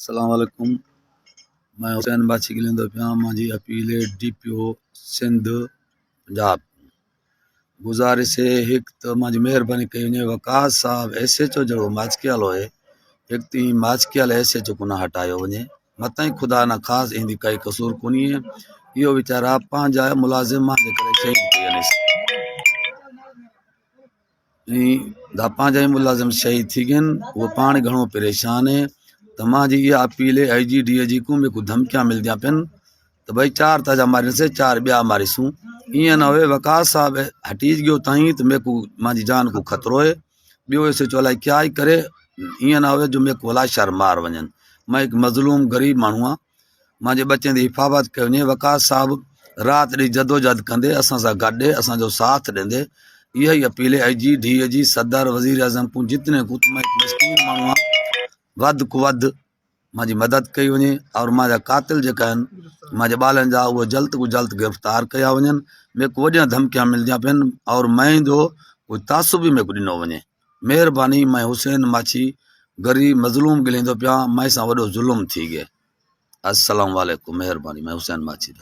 अस्सलाम वालेकुम। मैं हुसैन बाछी गिलेंदो पिया। मांजी अपील है DPO सिंध पंजाब गुजारिश है एक तो मांजी मेहरबानी कई वञे वकास साहब SHO जो माचकियाल होए एक ती माचकियाल SHO को ना हटायो वञे मताई खुदा ना खास इंदी कई कसूर कोनी है। यो बेचारा पांजा मुलाजिम मांजे करे शहीद थियनिस दा पांजा मुलाजिम शहीद थी गन वो पाण घणो परेशान है। तो मांजी ये अपील है IG DIG को मेरे को धमकियां मिल दिया पिन तो भाई 4 ताजा मारे से 4 ब्या मारीसूं इं ना हुए वकास साहब हटीज गयो ताई तो मेरे को मांजी जान को खतरो है। बियो ऐसे चोलाई क्या ही करे इं ना हुए जो मेरे को भला शर मार वजन। मैं एक मजलूम गरीब मानूँ मांजे बच्चे की हिफाजत कने वकास साहब रात डी जदोजहद कंदे असां सां गॾु असां जो साथ देंदे। यही अपील है IG DIG सदर वजीर आजम को जितने को मैं मस्कीन मानूँ वध को वध मांजी मदद कई वने और मांजा कातिल जेका मांजे बालन जा वो जल्द को जल्द गिरफ्तार कया वजन। मेरे को वॾियां धमकियां मिलदियां पिन और मैं जो कोई तासुब भी मेरे को ॾिनो वने। मेहरबानी मैं हुसैन माछी गरीब मजलूम गिलेंदो पिया मैं सां वॾो जुल्म थी गए। अस्सलाम वालेकुम। मेहरबानी मैं हुसैन माछी।